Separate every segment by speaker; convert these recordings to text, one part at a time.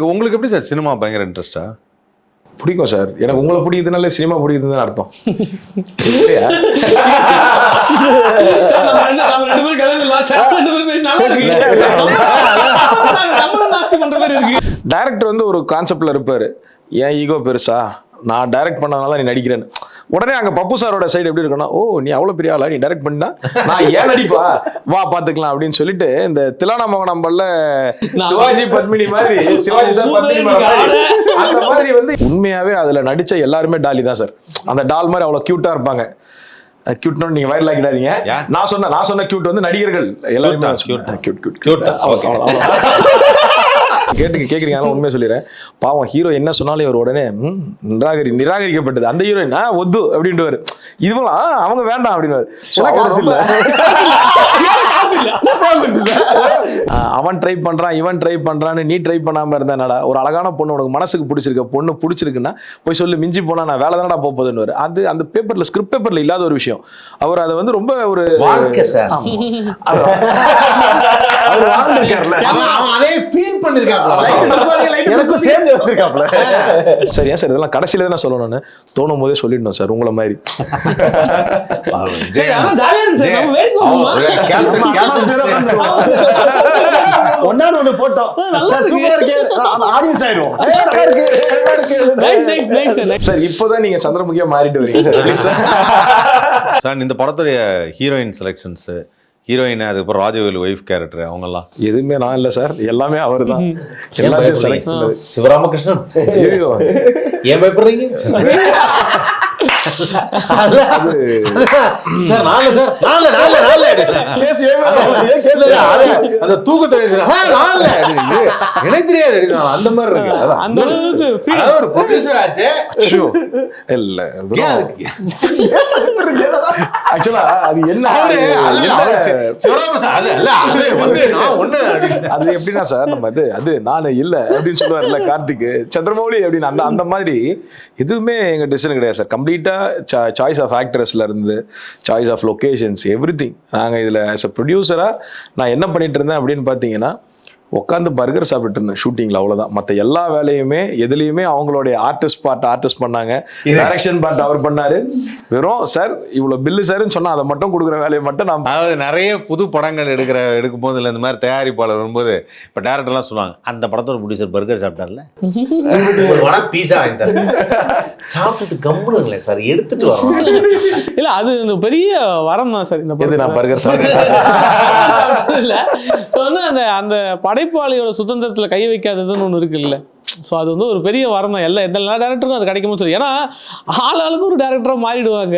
Speaker 1: உங்களுக்கு எப்படி sir cinema பயங்கர இன்ட்ரெஸ்டா?
Speaker 2: பிடிக்கும் சார். எனக்கு உங்களை பிடிக்குதுனால சினிமா பிடிக்குதுன்னு அர்த்தம். டைரக்டர் வந்து ஒரு கான்செப்ட்ல இருப்பாரு, ஏன் ஈகோ பெருசா, நான் டைரக்ட் பண்ணனால நீ நடிக்கிறேன்னு. உடனே அங்க பப்பு சாரோட சைடு எப்படி இருக்குன்னா, ஓ நீ அவ்வளவு பெரிய ஆளா, நீ டைரக்ட் பண்ணா நான் ஏன் நடிப்பா, வா பாத்துக்கலாம் அப்படின்னு சொல்லிட்டு இந்த திலானா மோகனாம்பல்ல சிவாஜி பத்மினி மாதிரி, சிவாஜி சார் பத்மினி மாதிரி அந்த மாதிரி வந்து உண்மையாவே அதுல நடிச்ச எல்லாருமே டாலி தான் சார். அந்த டால் மாதிரி அவ்வளவு கியூட்டா இருப்பாங்க. கியூட்னு நீங்க வைரல் ஆக்கிடாதீங்க. நான் சொன்ன கியூட் வந்து நடிகர்கள் எல்லாருமே கேக்குறீங்க. உண்மையை சொல்லிடுறேன், பாவம் ஹீரோ என்ன சொன்னாலும் இவர் உடனே நிராகரிக்கப்பட்டது. அந்த ஹீரோயின் ஒத்து அப்படின்ட்டு இவங்களா அவங்க வேண்டாம் அப்படின்னு. அவன் ட்ரை பண்றான், இவன் ட்ரை பண்றான்னு நீ ட்ரை பண்ணாம இருந்தா ஒரு அழகான பொண்ணு உனக்கு மனசுக்கு பிடிச்சிருக்க பொண்ணு பிடிச்சிருக்குன்னா போய் சொல்லு, மிஞ்சி போனா நான் வேலை தானடா போகுதுன்னு. அது அந்த பேப்பர்ல ஸ்கிரிப்ட் பேப்பர்ல இல்லாத ஒரு விஷயம். அவர் அதை வந்து ரொம்ப ஒரு சரியா சார், இதெல்லாம் கடைசியில தான் சொல்லணும்னு தோணும் போதே சொல்லிடணும் சார். உங்களை மாதிரி சார். இப்போதான் நீங்க சந்திரமுகியா மாறிட்டு வரீங்க
Speaker 1: சார். இந்த படத்துடைய ஹீரோயின் செலக்ஷன்ஸ், ஹீரோயின், அதுக்கப்புறம் ராஜவேலு ஒய்ஃப் கேரக்டர், அவங்கெல்லாம்
Speaker 2: எதுவுமே நான் இல்லை சார், எல்லாமே அவர் தான்.
Speaker 3: சிவராமகிருஷ்ணன் ஏன் பயப்படுறீங்க? தூக்கத்தை எனக்கு தெரியாது அந்த மாதிரி இருக்கு. ஒரு ப்ரொடியூசர் ஆச்சு
Speaker 2: இல்ல ஆக்சுவலா அது என்ன அது எப்படின்னா சார், நம்ம அது நானு இல்ல அப்படின்னு சொல்லுவார்ல கார்த்திக், சந்திரமௌலி அப்படின்னு அந்த மாதிரி எதுவுமே எங்க டிசிஷன் கிடையாது சார். கம்ப்ளீட்டா சாய்ஸ் ஆஃப் ஆக்டர்ஸ்ல இருந்து சாய்ஸ் ஆஃப் லொகேஷன்ஸ் எவ்ரிதிங். நாங்க இதுல ஆஸ் அ ப்ரொடியூசரா நான் என்ன பண்ணிட்டு இருந்தேன் அப்படின்னு பாத்தீங்கன்னா, உட்காந்து பர்கர் சாப்பிட்டு இருந்தேன் ஷூட்டிங்ல, அவ்வளவுதான். மற்ற எல்லா வேலையுமே எதுலையுமே அவங்களுடைய ஆர்டிஸ்ட் பண்ணாங்க, டைரக்ஷன் பார்ட் அவர் பண்ணாரு. வெறும் சார் இவ்வளவு பில்லு சார்ன்னு சொன்னா அதை மட்டும் கொடுக்குற வேலையை மட்டும் நான்.
Speaker 1: அதாவது நிறைய புது படங்கள் எடுக்கும் போது இல்லை, இந்த மாதிரி தயாரிப்பாளர் வரும்போது இப்போ டேரக்டர்லாம் சொல்லுவாங்க, அந்த படத்தோட ப்ரொடியூசர் பர்கர் சாப்பிட்டார்ல,
Speaker 3: பீஸா வாங்கி சாப்பிட்டுட்டு கம்புனுங்களே சார், எடுத்துட்டு வரோம்.
Speaker 4: இல்ல அது இந்த பெரிய வரம் தான் சார். இந்த
Speaker 2: நான் பர்கர் சாப்பிட்டேன்
Speaker 4: இல்ல வந்து அந்த படைப்பாளியோட சுதந்திரத்துல கை வைக்காததுன்னு ஒண்ணு இருக்கு இல்ல. ஸோ அது வந்து ஒரு பெரிய வரம் தான். எல்லா டேரக்டருக்கும் அது கிடைக்கும்னு சொல்லி. ஏன்னா ஆளுக்கு ஒரு டேரக்டராக மாறிடுவாங்க.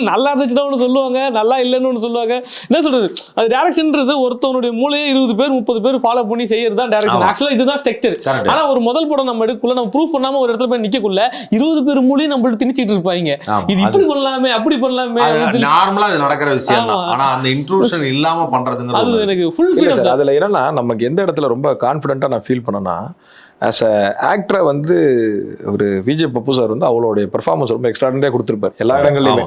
Speaker 4: நல்லா இருந்துச்சுன்னா ஒன்று சொல்லுவாங்க, நல்லா இல்லைன்னு ஒன்று சொல்லுவாங்க. என்ன சொல்றது, அது டேரக்ஷன்ன்றது ஒருத்தவனுடைய மூலையே 20 பேர் 30 பேர் ஃபாலோ பண்ணி செய்யறது தான் டேரக்ஷன். ஆக்சுவலாக இதுதான் ஸ்ட்ரக்சர். ஆனால் ஒரு முதல் படம் நம்ம எடுக்கக்குள்ள, நம்ம ப்ரூஃப் பண்ணாம ஒரு இடத்துல போய் நிற்கக்குள்ள 20 பேர் மூலையும் நம்மள்ட்ட திணிச்சிட்டு இருப்பாங்க. இது இப்படி பண்ணலாமே அப்படி பண்ணலாமே,
Speaker 1: நார்மலா அது நடக்கிற விஷயம் தான். ஆனா அந்த இன்ட்ரூஷன் இல்லாம பண்றதுங்கிறது அது
Speaker 4: எனக்கு ஃபுல் ஃப்ரீடம்.
Speaker 2: அதுல என்னன்னா, நமக்கு எந்த இடத்துல ரொம்ப கான்ஃபிடென்ட்டா நான் ஃபீல் பண்ணேன்னா, ஆஸ் அ ஆக்டரை வந்து ஒரு விஜய் பப்பு சார் வந்து அவளுடைய பெர்ஃபார்மன்ஸ் ரொம்ப எக்ஸ்ட்ராடனரியாக கொடுத்துருப்பார் எல்லா இடங்கள்லையுமே.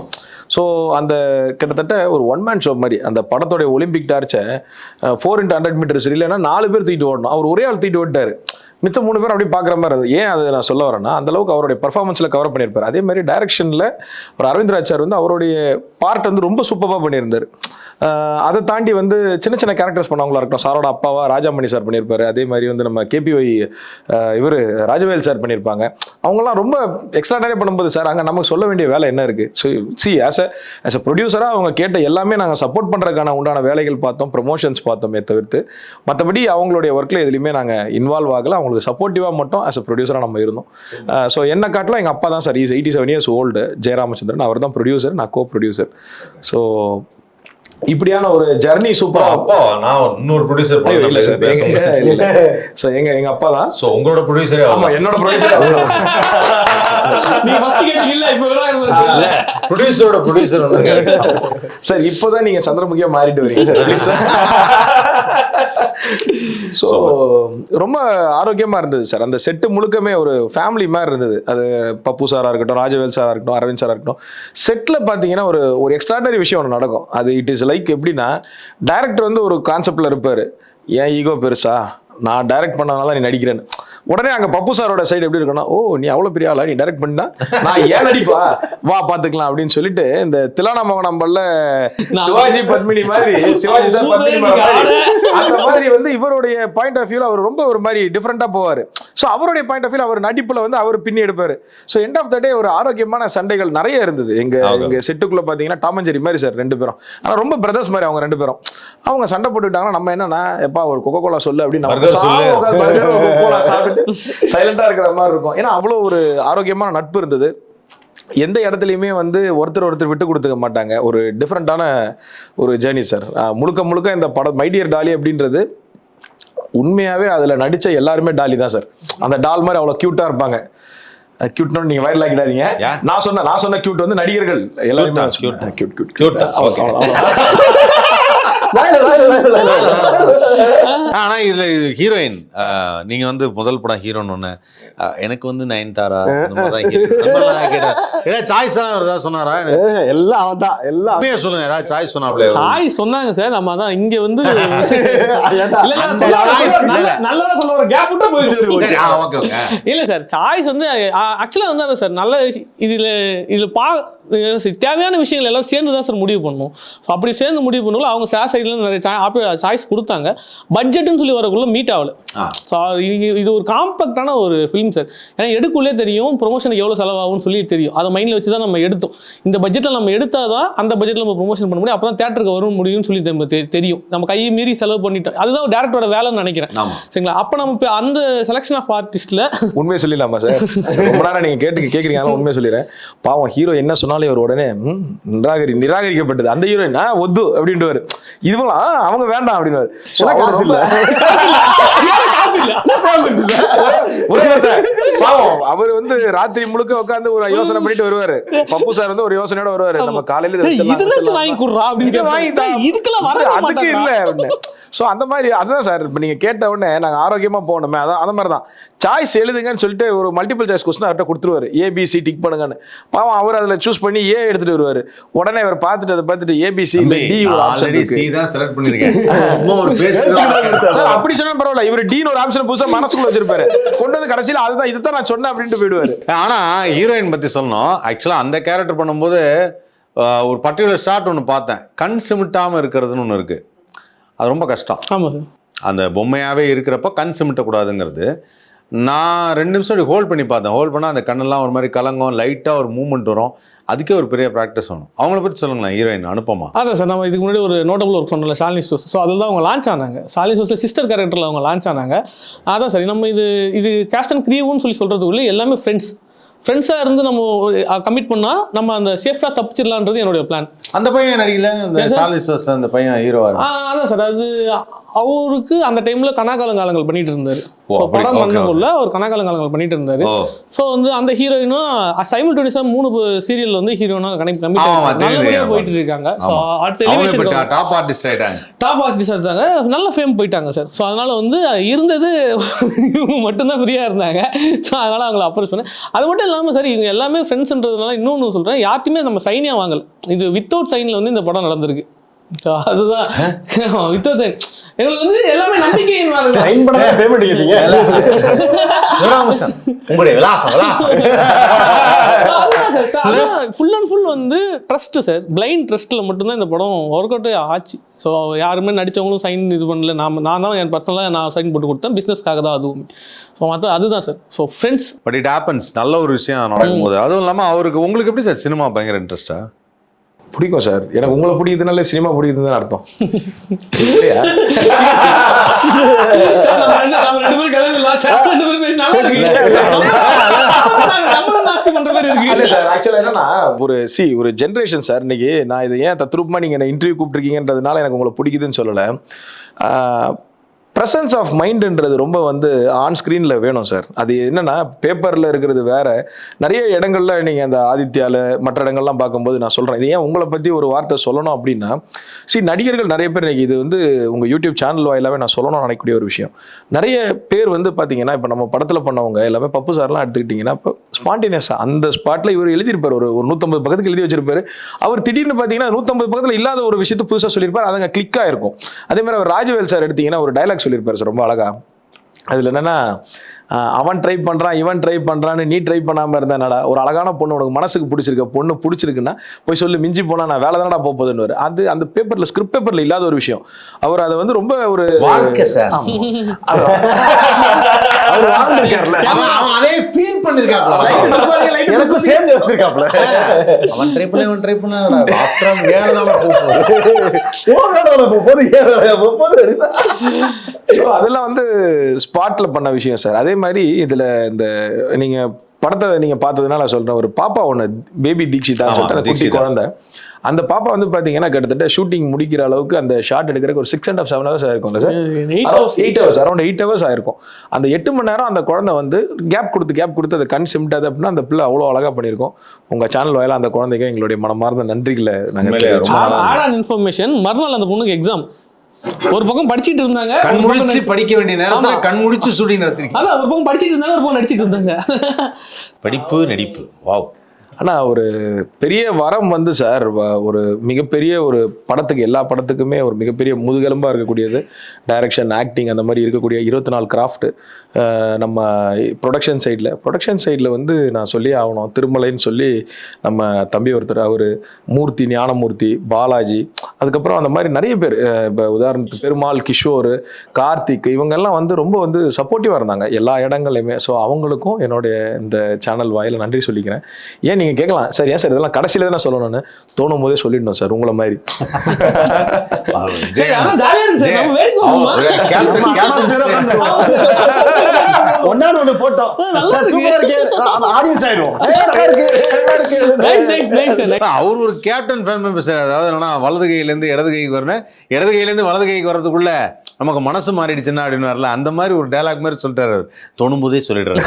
Speaker 2: ஸோ அந்த கிட்டத்தட்ட ஒரு ஒன் மேன் ஷோ மாதிரி அந்த படத்தோடைய ஒலிம்பிக் டார்ச்சை 4x100 மீட்டர்ஸ் இல்லைன்னா 4 பேர் தூக்கிட்டு ஓடணும், அவர் ஒரே ஆள் தூக்கிட்டு ஓட்டாரு, மித்த 3 பேர் அப்படி பார்க்குற மாதிரி. அது ஏன் அதை நான் சொல்ல வரேன்னா, அந்த அளவுக்கு அவருடைய பர்ஃபார்மன்ஸில் கவர் பண்ணியிருப்பார். அதே மாதிரி டைரக்ஷனில் ஒரு அரவிந்த் சார் வந்து அவருடைய பார்ட் வந்து ரொம்ப சூப்பராக பண்ணியிருந்தார். அதை தாண்டி வந்து சின்ன சின்ன கேரக்டர்ஸ் பண்ணவங்களா இருக்கட்டும், சாரோட அப்பாவா ராஜாமணி சார் பண்ணியிருப்பாரு. அதே மாதிரி வந்து நம்ம கேபிஒய் இவர் ராஜவேல் சார் பண்ணியிருப்பாங்க. அவங்களாம் ரொம்ப எக்ஸ்ட்ராடனரியாக பண்ணும்போது சார் அங்கே நமக்கு சொல்ல வேண்டிய வேலை என்ன இருக்குது. ஸோ சி ஆஸ் அ ப்ரொடியூசராக அவங்க கேட்ட எல்லாமே நாங்கள் சப்போர்ட் பண்ணுறதுக்கான உண்டான வேலைகள் பார்த்தோம், ப்ரொமோஷன்ஸ் பார்த்தோமே தவிர்த்து மற்றபடி அவங்களுடைய ஒர்க்கில் எதுலையுமே நாங்கள் இன்வால்வ் ஆகலை. அவங்களுக்கு சப்போர்ட்டிவாக மட்டும் ஆஸ் அ ப்ரொடியூசராக நம்ம இருந்தோம். ஸோ என்ன காட்டிலும் எங்கள் அப்பா தான் சார், 87 இயர்ஸ் ஓல்டு, ஜெயராமச்சந்திரன், அவர் தான் ப்ரொடியூசர், நான் கோ ப்ரொடியூசர். ஸோ இப்படியான ஒரு ஜர்னி சூப்பரா.
Speaker 3: அப்பா நான் இன்னொரு ப்ரொடியூசர்
Speaker 2: சோ எங்க அப்பா தான்.
Speaker 3: சோ உங்களோட ப்ரொடியூசர்?
Speaker 2: ஆமா என்னோட ப்ரொடியூசர்.
Speaker 4: நீ ஃபர்ஸ்ட் கேட்டிங்க இல்ல, இப்போ
Speaker 3: இல்ல ப்ரொடியூசரோட ப்ரொடியூசர்
Speaker 2: சார். இப்போதான் நீங்க சந்திரமுகியா மாறிட்டு வரீங்க சார். ஸோ ரொம்ப ஆரோக்கியமா இருந்தது சார். அந்த செட்டு முழுக்கமே ஒரு ஃபேமிலி மாதிரி இருந்தது. அது பப்பு சாரா இருக்கட்டும், ராஜவேல் சாரா இருக்கட்டும், அரவிந்த் சாரா இருக்கட்டும், செட்ல பாத்தீங்கன்னா ஒரு எக்ஸ்ட்ராடனரி விஷயம் ஒன்று நடக்கும். அது இட் இஸ் லைக் எப்படின்னா, டைரக்டர் வந்து ஒரு கான்செப்ட்ல இருப்பாரு, ஏன் ஈகோ பெருசா, நான் டைரக்ட் பண்ணனால நீ நடிக்கிறேன்னு. உடனே அங்க பப்பு சாரோட சைடு எப்படி இருக்குன்னா, ஓ நீ அவ்வளவு பெரிய ஆளா, நீ டைரக்ட் பண்ணா நான் ஏன் நடிப்பா, வா பாத்துக்கலாம் அப்படின்னு சொல்லிட்டு இந்த திலானா மோகனம்பல்ல சிவாஜி பத்மினி மாதிரி, சிவாஜி சார் பத்மினி மாதிரி, அந்த மாதிரி வந்து இவருடைய பாயிண்ட் ஆஃப் வியூல அவர் ரொம்ப ஒரு மாதிரி டிஃபரெண்டா போவாரு. ஸோ அவருடைய பாயிண்ட் ஆஃப் வியூல அவர் நடிப்புல வந்து அவர் பின்னி எடுப்பாரு. ஸோ எண்ட் ஆஃப் த டே ஒரு ஆரோக்கியமான சண்டைகள் நிறைய இருந்தது எங்க செட்டுக்குள்ள பாத்தீங்கன்னா. டாம் அண்ட் ஜெர்ரி மாதிரி சார் 2 பேரும், ஆனா ரொம்ப பிரதர்ஸ் மாதிரி அவங்க 2 பேரும். அவங்க சண்டை போட்டுட்டாங்கன்னா நம்ம என்னன்னா, எப்பா ஒரு கொக்கோ கோலா சொல்லு அப்படின்னு சைலண்டா இருக்கிற மாதிரி இருக்கும். ஏன்னா அவ்வளவு ஒரு ஆரோக்கியமான நட்பு இருந்தது. எந்த இடத்துலையுமே வந்து ஒருத்தர் விட்டு கொடுத்துக்க மாட்டாங்க. ஒரு டிஃப்ரெண்டான ஒரு ஜேர்னி சார். முழுக்க இந்த படம் மை டியர் டாலி அப்படின்றது உண்மையாவே அதுல நடிச்ச எல்லாருமே டாலி தான் சார். அந்த டால் மாதிரி அவ்வளவு கியூட்டா இருப்பாங்க. கியூட் நீங்க வைரல் ஆக்கிடாதீங்க. நான் சொன்ன கியூட் வந்து நடிகர்கள் எல்லாருமே கியூட்.
Speaker 1: ஆனா இதுல ஹீரோயின் நீங்க வந்து முதல் படம் ஹீரோன்னு ஒண்ணு, எனக்கு வந்து நயன்தாரா ஏதாவது சாய்ஸ் தான் ஏதாவது சொன்னாரா?
Speaker 3: எல்லாம் அவன் தான், எல்லாம்
Speaker 1: சொல்லுங்க, ஏதாவது சாய்ஸ் சொன்னாப்ல?
Speaker 4: சாய்ஸ் சொன்னாங்க சார். நம்ம அதான் இங்க வந்து நல்லதா சொல்ல ஒரு கேப் விட்டா போயிடுச்சு. இல்ல சார், சாய்ஸ் வந்து ஆக்சுவலா வந்து அதான் சார், நல்ல இதுல தேவையான விஷயங்கள் எல்லாம் சேர்ந்து தான் சார் முடிவு பண்ணணும். அப்படி சேர்ந்து முடிவு பண்ணக்குள்ள அவங்க சார் சைட்ல நிறைய சாய்ஸ் கொடுத்தாங்க. பட்ஜெட்னு சொல்லி வரக்குள்ள மீட் ஆகல. இது ஒரு காம்பேக்டான ஒரு ஃபிலிம் சார். ஏன்னா எடுக்குள்ளே தெரியும் ப்ரொமோஷனுக்கு எவ்வளோ செலவாகும்னு சொல்லி தெரியும். அதை மைண்டில் வச்சு தான் நம்ம எடுத்தோம். இந்த பட்ஜெட்டில் நம்ம எடுத்தால் தான் அந்த பட்ஜெட்டில் நம்ம ப்ரொமோஷன் பண்ண முடியும். அப்போ தான் தேட்டருக்கு வரும் முடியும்னு சொல்லி தெரியும். நம்ம கையை மீறி செலவு பண்ணிட்டோம். அதுதான் டேரக்டரோட வேலைன்னு நினைக்கிறேன். சரிங்களா? அப்போ நம்ம அந்த செலெக்ஷன் ஆஃப் ஆர்டிஸ்ட்ல உண்மையை சொல்லிடலாமா சார்? ரொம்ப நேரம் நீங்கள் கேட்குறீங்க, ஆனால் உண்மையை சொல்லிடுறேன். பாவம் ஹீரோ என்ன சொன்னாலும் இவர் உடனே நிராகரிக்கப்பட்டது. அந்த ஹீரோயின் ஒத்து அப்படின்ட்டு இதுவா அவங்க வேண்டாம் அப்படின்னு அவர் வந்து ராத்திரி முழுக்க உட்காந்து ஒரு யோசனை பண்ணிட்டு வருவாரு. பப்பு சார் வந்து ஒரு யோசனையோட வருவாரு. நம்ம காலையில அதுக்கு இல்ல. சோ அந்த மாதிரி அதுதான் சார். இப்ப நீங்க கேட்ட உடனே நாங்க ஆரோக்கியமா போகணுமே, அதான் அந்த மாதிரி தான். சாய்ஸ் எழுதுங்கன்னு சொல்லிட்டு ஒரு மல்டிபிள் சாய்ஸ் கொஸ்டின் அவர்கிட்ட கொடுத்துருவாரு. ஏபிசி டிக் பண்ணுங்கன்னு. பாவம் அவர் அதுல சூஸ் பண்ணி ஏ எடுத்துட்டு வருவாரு. உடனே அவர் பார்த்துட்டு அதை பார்த்துட்டு ஏபிசி டி ஒரு ஆப்ஷன் அப்படி சொன்னா பரவாயில்ல, இவர் டின்னு ஒரு ஆப்ஷன் புதுசா மனசுக்குள்ள வச்சிருப்பாரு. கொண்டு வந்து கடைசியில் அதுதான் இதுதான் நான் சொன்னேன் அப்படின்ட்டு போயிடுவாரு.
Speaker 1: ஆனா ஹீரோயின் பத்தி சொல்லணும். ஆக்சுவலா அந்த கேரக்டர் பண்ணும்போது ஒரு பர்டிகுலர் ஷாட் ஒன்று பார்த்தேன். கண் சிமிட்டாம இருக்கிறதுன்னு ஒன்று இருக்கு. அது ரொம்ப கஷ்டம். ஆமா சார். அந்த பொம்மையாவே இருக்கிறப்ப கண் சிமிட்டக்கூடாதுங்கிறது. நான் 2 நிமிஷம் ஹோல்ட் பண்ணி பார்த்தேன். ஹோல்ட் பண்ணால் அந்த கண்ணெல்லாம் ஒரு மாதிரி கலங்கும், லைட்டாக ஒரு மூவ்மெண்ட் வரும். அதுக்கே ஒரு பெரிய ப்ராக்டிஸ் வேணும். அவங்கள பற்றி சொல்லுங்களேன். ஹீரோயின் அனுப்பமா? அதான் சார், நம்ம இதுக்கு முன்னாடி ஒரு நோட்டபிள் ஒர்க் சொன்னல, ஷாலினி ஸ்டோர்ஸ். ஸோ அதில் தான் அவங்க லான்ச் ஆனாங்க. ஷாலினி ஸ்டோர்ஸில் சிஸ்டர் கேரக்டரில் அவங்க லான்ச் ஆனாங்க. அதான் சார், நம்ம இது கேஸ்ட் அண்ட் கிரீவுன்னு சொல்லி சொல்கிறதுக்குள்ளே எல்லாமே ஃப்ரெண்ட்ஸாக இருந்து நம்ம கமிட் பண்ணால் நம்ம அந்த சேஃபாக தப்பிச்சிடலான்றது என்னுடைய பிளான். அந்த பையன் நடிக்கல, அந்த ஷாலினி ஸ்டோர்ஸ் அந்த பையன் ஹீரோவா? அதான் சார், அது அவருக்கு அந்த டைம்ல கனாகாலங்காலங்கள் பண்ணிட்டு இருந்தாரு. படம் பண்ணக்குள்ள அவர் கனாகாலங்காலங்கள் பண்ணிட்டு இருந்தாரு. ஸோ வந்து அந்த ஹீரோயினும் சைமல்டேனியஸா 3 சீரியல் வந்து ஹீரோயினா போயிட்டு இருக்காங்க. டாப் ஆர்டிஸ்ட் ஆயிட்டாங்க, நல்ல ஃபேம் போயிட்டாங்க சார். ஸோ அதனால வந்து இருந்தது இவங்க மட்டும்தான் ஃப்ரீயா இருந்தாங்க. ஸோ அதனால அவங்களை அப்ரோச் பண்ணேன். அது மட்டும் இல்லாமல் சார், இவங்க எல்லாமே ஃப்ரெண்ட்ஸ்ன்றதுனால இன்னொன்று சொல்றேன், யார்ட்டுமே நம்ம சைனியா வாங்கல. இது வித்தவுட் சைன்ல வந்து இந்த படம் நடந்திருக்கு. அதுதான் எங்களுக்கு வந்து எல்லாமே நம்பிக்கை. ஃபுல் அண்ட் ஃபுல் வந்து ட்ரஸ்ட் சார். பிளைண்ட் ட்ரஸ்ட்ல மட்டும்தான் இந்த படம் ஒர்க் அவுட் ஆச்சு. ஸோ யாருமே நடிச்சவங்களும் சைன் இது பண்ணல. நான் தான் என் பர்சனலாக நான் சைன் போட்டு கொடுத்தேன். பிஸ்னஸ்க்காக தான் அதுவும். ஸோ மற்ற அதுதான் sir. So friends. But it happens. நல்ல ஒரு விஷயம் நடக்கும்போது. அதுவும் இல்லாமல் அவருக்கு உங்களுக்கு எப்படி சார் சினிமா பயங்கர இன்ட்ரெஸ்டா? பிடிக்கும் சார். எனக்கு உங்களை பிடிக்குதுனால சினிமா பிடிக்குதுன்னு அர்த்தம். ஒரு ஜென்ரேஷன் சார். இன்னைக்கு நான் இதை ஏன் தத்ரூபமா நீங்க என்ன இன்டர்வியூ கூப்பிட்டுருக்கீங்கன்றதுனால எனக்கு உங்களை பிடிக்குதுன்னு சொல்லல. ப்ரெசன்ஸ் ஆஃப் மைண்டுன்றது ரொம்ப வந்து ஆன் ஸ்க்ரீனில் வேணும் சார். அது என்னென்னா பேப்பரில் இருக்கிறது வேற. நிறைய இடங்கள்ல நீங்கள் அந்த ஆதித்யாவில் மற்ற இடங்கள்லாம் பார்க்கும்போது நான் சொல்கிறேன், இது ஏன் உங்களை பற்றி ஒரு வார்த்தை சொல்லணும் அப்படின்னா, நடிகர்கள் நிறைய பேர் இன்றைக்கி இது வந்து உங்கள் யூடியூப் சேனல் வாயிலாகவே நான் சொல்லணும்னு நினைக்கக்கூடிய ஒரு விஷயம். நிறைய பேர் வந்து பார்த்தீங்கன்னா, இப்போ நம்ம படத்தில் பண்ணவங்க எல்லாமே பப்பு சார்லாம் எடுத்துக்கிட்டிங்கன்னா, இப்போ ஸ்பான்டேனியஸாக அந்த ஸ்பாட்டில் இவர் எழுதியிருப்பார். ஒரு 150 பக்கத்துக்கு எழுதி வச்சிருப்பாரு. அவர் திடீர்னு பார்த்தீங்கன்னா 150 பக்கத்தில் இல்லாத ஒரு விஷயத்தை புதுசாக சொல்லியிருப்பார். அதுங்க கிளிக்காக இருக்கும். அதே மாதிரி அவர் ராஜவேல் சார் எடுத்தீங்கன்னா ஒரு டைலாக் சொல்லியிருப்பாரு சார், ரொம்ப அழகா. அதில் என்னன்னா,
Speaker 2: அவன் ட்ரை பண்றான் இவன் ட்ரை பண்றான்னு நீ ட்ரை பண்ணாம இருந்தா என்னடா, ஒரு அழகான பொண்ணு உனக்கு மனசுக்கு பிடிச்சிருக்க பொண்ணு பிடிச்சிருக்குன்னா போய் சொல்லு, மிஞ்சி போனா நான் வேலை தானடா போகுதுன்னு. அது அந்த பேப்பர்ல ஸ்கிரிப்ட் பேப்பர்ல இல்லாத ஒரு விஷயம். அவர் அதை வந்து ரொம்ப ஒரு
Speaker 3: வாழ்க்கை சார். அவர் வாழ்ந்திருக்காருல,
Speaker 1: அவன் அதே ஃபீல் பண்ணிருக்காப்ல,
Speaker 3: எனக்கும் சேர்ந்து வச்சிருக்காப்ல.
Speaker 1: அவன் ட்ரை பண்ண இவன் ட்ரை பண்ண ஆஃப்டர் வேலை தான்
Speaker 3: போகுது.
Speaker 2: அதெல்லாம் வந்து ஸ்பாட்ல பண்ண விஷயம் சார். அதே மாதிரி இதுல இந்த நீங்க படத்தை நீங்க பார்த்ததுனால சொல்றேன், ஒரு பாப்பா ஒண்ணு பேபி தீக்ஷிதா சொல்லிட்டு அந்த குட்டி குழந்தை, அந்த பாப்பா வந்து பாத்தீங்கன்னா கிட்டத்தட்ட ஷூட்டிங் முடிக்கிற அளவுக்கு அந்த ஷாட் எடுக்கிறதுக்கு ஒரு 6.5 7 hours ஆயிருக்கும்ல சார். 8 hours, அரௌண்ட் 8 hours ஆயிருக்கும். அந்த 8 மணி நேரம் அந்த குழந்தை வந்து கேப் கொடுத்து அதை கண் சிமிட்டாது அப்படின்னா அந்த பிள்ளை அவ்வளோ அழகா பண்ணியிருக்கோம். உங்க சேனல் வாயில அந்த குழந்தைக்கு எங்களுடைய மனமார்ந்த நன்றிகளை நாங்கள்.
Speaker 4: இன்ஃபர்மேஷன் மறுநாள் அந்த பொண்ணுக்கு எக்ஸாம், ஒரு பக்கம் படிச்சிட்டு இருந்தாங்க,
Speaker 1: கண் முடிச்சு படிக்க வேண்டிய நேரத்துல கண் முடிச்சு ஷூட்டிங் நடத்திருக்கீங்க.
Speaker 4: அதான் ஒரு பக்கம் படிச்சிட்டு இருந்தாங்க, ஒரு பக்கம் நடிச்சிட்டு இருந்தாங்க.
Speaker 1: படிப்பு நடிப்பு வாவ்.
Speaker 2: ஆனால் ஒரு பெரிய வரம் வந்து சார், ஒரு மிகப்பெரிய ஒரு படத்துக்கு, எல்லா படத்துக்குமே ஒரு மிகப்பெரிய முதுகெலும்பாக இருக்கக்கூடியது டைரக்ஷன், ஆக்டிங், அந்த மாதிரி இருக்கக்கூடிய 24 கிராஃப்ட். நம்ம ப்ரொடக்ஷன் சைடில் வந்து நான் சொல்லி ஆகணும், திருமலைன்னு சொல்லி நம்ம தம்பி ஒருத்தர், அவர் மூர்த்தி, ஞானமூர்த்தி, பாலாஜி, அதுக்கப்புறம் அந்த மாதிரி நிறைய பேர், இப்போ உதாரணத்துக்கு பெருமாள், கிஷோர், கார்த்திக், இவங்கெல்லாம் வந்து ரொம்ப வந்து சப்போர்ட்டிவாக இருந்தாங்க எல்லா இடங்கள்லையுமே. ஸோ அவங்களுக்கும் என்னுடைய இந்த சேனல் வாயில நன்றி சொல்லிக்கிறேன். ஏன் நீங்கள் கேட்கலாம் சார், ஏன் சார் இதெல்லாம் கடைசியில் தானே சொல்லணும்னு, தோணும் போதே சொல்லிடணும் சார் உங்களை மாதிரி.
Speaker 1: அவர் ஒரு கேப்டன் ஃபேன் மெம்பர் சார். அதாவது என்னன்னா, வலது கையிலேருந்து இடது கைக்கு வரணும், இடது கையிலேருந்து வலது கைக்கு வர்றதுக்குள்ள நமக்கு மனசு மாறிடுச்சுன்னா அப்படின்னு வரல, அந்த மாதிரி ஒரு டைலாக் மாதிரி சொல்லிட்டாரு. தோணும் போதே சொல்லிடுறாரு.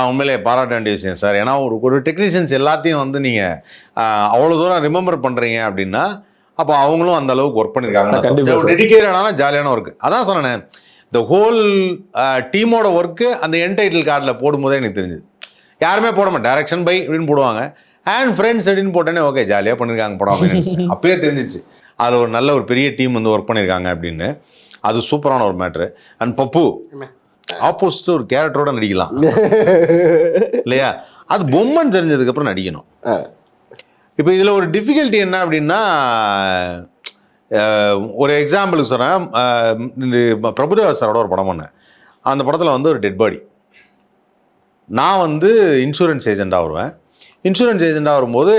Speaker 1: உண்மையிலே பாராட்ட வேண்டிய விஷயம் சார். ஏன்னா ஒரு டெக்னீஷியன்ஸ் எல்லாத்தையும் வந்து நீங்கள் அவ்வளோ தூரம் ரிமெம்பர் பண்ணுறீங்க அப்படின்னா அப்போ அவங்களும் அந்த அளவுக்கு ஒர்க் பண்ணியிருக்காங்க. டெடிக்கேட்டடான ஜாலியான ஒர்க். அதான் சொன்னேன், இந்த ஹோல் டீமோட ஒர்க்கு அந்த என் டைட்டில் கார்டில் போடும்போதே எனக்கு தெரிஞ்சுது. யாருமே போட மாட்டேன், டைரக்ஷன் பை அப்படின்னு போடுவாங்க, அண்ட் ஃப்ரெண்ட்ஸ் அப்படின்னு போட்டோன்னே ஓகே ஜாலியாக பண்ணியிருக்காங்க படம் அப்படின்னு அப்பயே தெரிஞ்சிச்சு அதில் ஒரு நல்ல ஒரு பெரிய டீம் வந்து ஒர்க் பண்ணியிருக்காங்க அப்படின்னு. அது சூப்பரான ஒரு மேட்ரு. அண்ட் பப்பு ஆப்போசிட் ஒரு கேரக்டரோட நடிக்கலாம் இல்லையா, அது பொம்மைன்னு தெரிஞ்சதுக்கப்புறம் நடிக்கணும். இப்போ இதில் ஒரு டிஃபிகல்ட்டி என்ன அப்படின்னா, ஒரு எக்ஸாம்பிளுக்கு சொல்கிறேன், இந்த பிரபுதேவா சாரோட ஒரு படம் பண்ணேன். அந்த படத்தில் வந்து ஒரு டெட் பாடி. நான் வந்து இன்சூரன்ஸ் ஏஜெண்ட்டாக வருவேன். இன்சூரன்ஸ் ஏஜெண்ட்டாக வரும்போது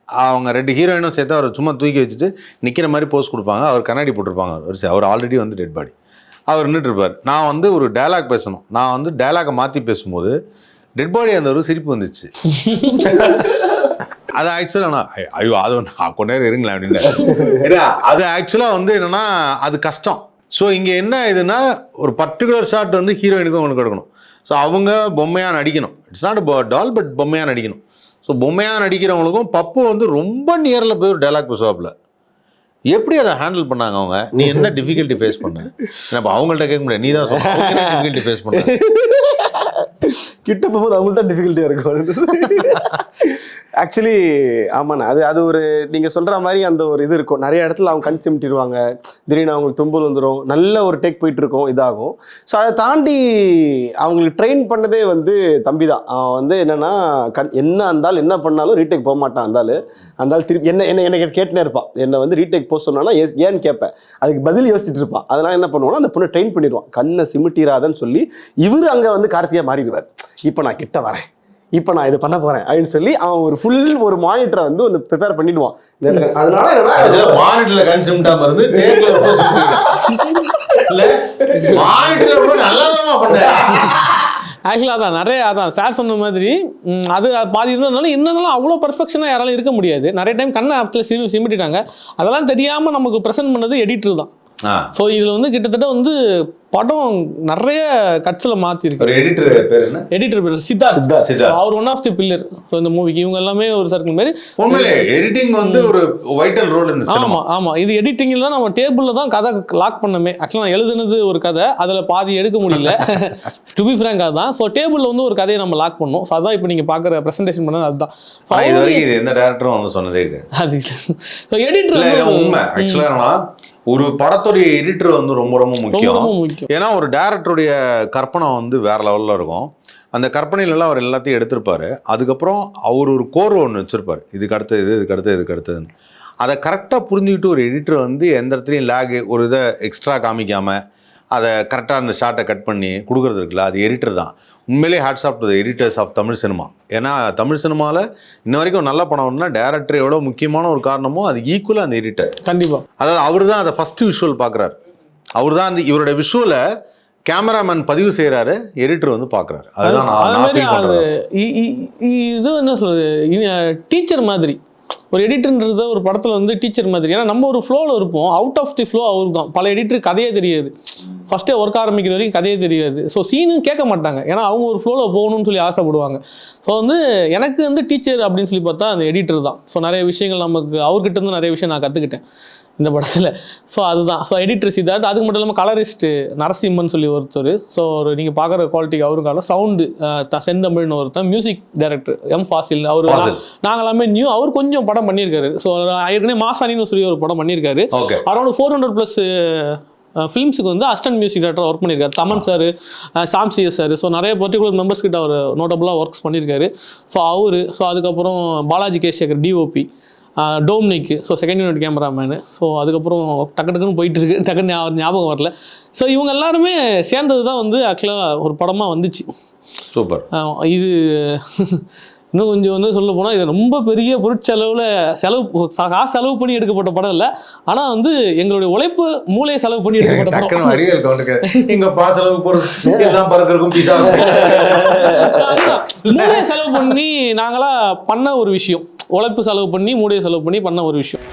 Speaker 1: அவங்க 2 ஹீரோயினும் சேர்த்து அவர் சும்மா தூக்கி வச்சுட்டு நிற்கிற மாதிரி போஸ்ட் கொடுப்பாங்க. அவர் கண்ணாடி போட்டிருப்பாங்க. அவர் ஆல்ரெடி வந்து டெட் பாடி, அவர் நின்றுட்டுருப்பார். நான் வந்து ஒரு டைலாக் பேசணும், நான் வந்து டைலாகை மாற்றி பேசும்போது டெட் பாடி அந்த ஒரு சிரிப்பு வந்துச்சு. அது ஆக்சுவலாக ஐயோ அது கொஞ்ச நேரம் இருங்களேன் அப்படின்னு. அது ஆக்சுவலாக வந்து என்னன்னா அது கஷ்டம். ஸோ இங்கே என்ன இதுன்னா, ஒரு பர்டிகுலர் ஷாட் வந்து ஹீரோயினுக்கும் அவங்களுக்கு எடுக்கணும். ஸோ அவங்க பொம்மையாக நடிக்கணும். இட்ஸ் நாட் டால், பட் பொம்மையாக நடிக்கணும். ஸோ பொம்மையாக நடிக்கிறவங்களுக்கும் பப்பு வந்து ரொம்ப நியரில் போய் ஒரு டைலாக் பேசுவாப்புல. எப்படி அதை ஹேண்டில் பண்ணாங்க அவங்க? நீ என்ன டிஃபிகல்ட்டி ஃபேஸ் பண்ண? இப்போ அவங்கள்ட்ட கேட்க முடியாது, நீ தான் டிஃபிகல்ட்டி ஃபேஸ் பண்ண.
Speaker 3: கிட்ட போகும்போது அவங்களுக்கு தான் டிஃபிகல்ட்டியாக இருக்கும். ஆக்சுவலி ஆமாண்ணா, அது ஒரு நீங்கள் சொல்கிற மாதிரி அந்த ஒரு இது இருக்கும். நிறைய இடத்துல அவங்க கண் சிமிட்டிடுவாங்க, திடீர்னு அவங்களுக்கு தும்பல் வந்துடும், நல்ல ஒரு டேக் போயிட்டுருக்கும், இதாகும். ஸோ அதை தாண்டி அவங்களுக்கு ட்ரெயின் பண்ணதே வந்து தம்பி தான். அவன் வந்து என்னென்னா என்ன இருந்தாலும் என்ன பண்ணாலும் ரீடேக் போக மாட்டான். அந்தாலும் திருப்பி என்ன கேட்டுனே இருப்பான். என்னை வந்து ரீடேக் போக சொன்னான்னா ஏன்னு கேட்பேன், அதுக்கு பதில் யோசிச்சுட்டு இருப்பான். அதனால் என்ன பண்ணுவான்னா அந்த பொண்ணை ட்ரெயின் பண்ணிடுவான், கண்ணை சிமிட்டிராதன்னு சொல்லி. இவர் அங்கே வந்து கார்த்தியாக மாறிடுவார். இப்போ நான் கிட்ட வரேன், இப்போ நான் இதை பண்ண போறேன் அப்படின்னு சொல்லி அவன் ஒரு ஃபுல் ஒரு மானிட்டரை வந்து ஒன்று ப்ரிப்பேர் பண்ணிடுவான். அதனால
Speaker 1: மானிட்டர்ல கன்சியூம்டாம இருந்து
Speaker 4: ஆக்சுவலாக அதான் நிறைய அதான் சார் சொன்ன மாதிரி அது பாதி இருந்ததுனால இன்னும் அவ்வளோ பர்ஃபெக்ஷனாக யாராலும் இருக்க முடியாது. நிறைய டைம் கண்ணை ஆப்ல சிமிட்டிட்டாங்க. அதெல்லாம் தெரியாமல் நமக்கு ப்ரெசென்ட் பண்ணது எடிட்டர் தான். ஸோ இதில் வந்து கிட்டத்தட்ட வந்து படம் நிறைய கட்ஸில் மாற்றிருக்கு. எடிட்டர் பேர் சித்தார்த். அவர் ஒன் ஆஃப் தி பில்லர் இந்த மூவிக்கு. இவங்க எல்லாமே ஒரு சர்க்கிள் மாதிரி.
Speaker 1: எடிட்டிங் வந்து ஒரு வைட்டல் ரோல் இந்த சினிமா.
Speaker 4: ஆமாம், இது எடிட்டிங்கில் தான் நம்ம டேபிளில் தான் கதை லாக் பண்ணமே. ஆக்சுவலாக நான் எழுதுனது ஒரு கதை, அதில் பாதி எடுக்க முடியல, டு பி ஃப்ராங்க் அதுதான். ஸோ டேபிளில் வந்து ஒரு கதையை நம்ம லாக் பண்ணோம். ஸோ அதான் இப்போ நீங்கள் பார்க்குற ப்ரெசன்டேஷன் பண்ணது அதுதான்.
Speaker 1: இது எந்த டேரக்டரும் வந்து சொன்னதே கிடையாது.
Speaker 4: அது ஸோ எடிட்டர்
Speaker 1: உண்மை. ஆக்சுவலாக ஒரு படத்துடைய எடிட்டர் வந்து ரொம்ப ரொம்ப
Speaker 4: ரொம்ப
Speaker 1: முக்கியம்.
Speaker 4: ரொம்ப முக்கியம்.
Speaker 1: ஏன்னா ஒரு டைரக்டருடைய கற்பனை வந்து வேற லெவல்ல இருக்கும். அந்த கற்பனையிலலாம் அவர் எல்லாத்தையும் எடுத்திருப்பாரு. அதுக்கப்புறம் அவர் ஒரு கோர் ஒன்று வச்சிருப்பாரு, இதுக்கு அடுத்தது இது, இதுக்கு அடுத்தது, இதுக்கு அடுத்ததுன்னு. அதை கரெக்டாக புரிஞ்சுக்கிட்டு ஒரு எடிட்டர் வந்து எந்த இடத்துலையும் லேக் ஒரு இதை எக்ஸ்ட்ரா காமிக்காம அதை கரெக்டாக அந்த ஷார்ட்டை கட் பண்ணி கொடுக்குறது இருக்குல்ல, அது எடிட்டர் தான். உண்மையிலே hats off to the editors of Tamil cinema. ஏன்னா தமிழ் சினிமாவில் இன்ன வரைக்கும் நல்ல படம்னா டேரக்டர் எவ்வளோ முக்கியமான ஒரு காரணமோ அது ஈக்குவலாக அந்த எடிட்டர்.
Speaker 4: கண்டிப்பா.
Speaker 1: அதாவது அவர் தான் அதை ஃபர்ஸ்ட் விஷுவல் பார்க்குறாரு. அவர் தான் அந்த இவருடைய விஷுவலை கேமராமேன் பதிவு செய்யறாரு, எடிட்டர் வந்து பார்க்குறாரு. அதுதான் நான் ஃபீல் பண்றது.
Speaker 4: இது என்ன சொல்றது, டீச்சர் மாதிரி ஒரு எடிட்டர்ன்றத ஒரு படத்தில் வந்து டீச்சர் மாதிரி. ஏன்னா நம்ம ஒரு ஃப்ளோவில் இருப்போம், அவுட் ஆஃப் தி ஃப்ளோ அவருக்கு தான். பல எடிட்டர் கதையே தெரியாது, ஃபஸ்ட்டே ஒர்க் ஆரம்பிக்கிற வரைக்கும் கதையே தெரியாது. ஸோ சீனும் கேட்க மாட்டாங்க, ஏன்னா அவங்க ஒரு ஃப்ளோவில் போகணும்னு சொல்லி ஆசைப்படுவாங்க. ஸோ வந்து எனக்கு வந்து டீச்சர் அப்படின்னு சொல்லி பார்த்தா அந்த எடிட்டர் தான். ஸோ நிறைய விஷயங்கள் நமக்கு அவர்கிட்ட இருந்து நிறைய விஷயம் நான் கற்றுக்கிட்டேன் இந்த படத்தில். ஸோ அதுதான். ஸோ எடிட்டர் சித்தார்த், அதுக்கு மட்டும் இல்லாமல் கலரிஸ்ட்டு நரசிம்மன் சொல்லி ஒருத்தர். ஸோ ஒரு நீங்கள் பார்க்குற குவாலிட்டிக்கு அவருக்கான சவுண்டு செந்தமிழ்னு ஒருத்தர், மியூசிக் டைரக்டர் எம் ஃபாசில், அவர் நாங்களாமே நியூ. அவர் கொஞ்சம் படம் பண்ணியிருக்காரு. ஸோ ஏற்கனவே மாசானின்னு சொல்லி ஒரு படம் பண்ணியிருக்காரு. அரௌண்ட் 400+ ஃபிலிம்ஸுக்கு வந்து அசிஸ்டன்ட் மியூசிக் டைரக்டர் ஒர்க் பண்ணியிருக்காரு. Thaman sir, Sam C S sir, so நிறைய பர்டிகுலர் மெம்பர்ஸ் கிட்ட அவர் நோட்டபுளாக ஒர்க்ஸ் பண்ணியிருக்காரு. ஸோ அவர், ஸோ அதுக்கப்புறம் பாலாஜி கேசேகர் டிஓபி, டோம்னிக்கு, so second unit cameraman. So அதுக்கப்புறம் டக்குன்னு போயிட்டு இருக்கு, டக்குன்னு ஞாபகம் வரல. ஸோ இவங்க எல்லாருமே சேர்ந்தது தான் வந்து ஆக்சுவலாக ஒரு படமாக வந்துச்சு.
Speaker 1: சூப்பர்.
Speaker 4: இது இன்னும் கொஞ்சம் வந்து சொல்ல போனால் இது ரொம்ப பெரிய பொருட்செலவில் காசு செலவு பண்ணி எடுக்கப்பட்ட படம் இல்லை. ஆனால் வந்து எங்களுடைய உழைப்பு மூளையை செலவு பண்ணி எடுக்கப்பட்ட படம். மூளையை செலவு பண்ணி நாங்களா பண்ண ஒரு விஷயம், உழைப்பு செலவு பண்ணி மூளையை செலவு பண்ணி பண்ண ஒரு விஷயம்.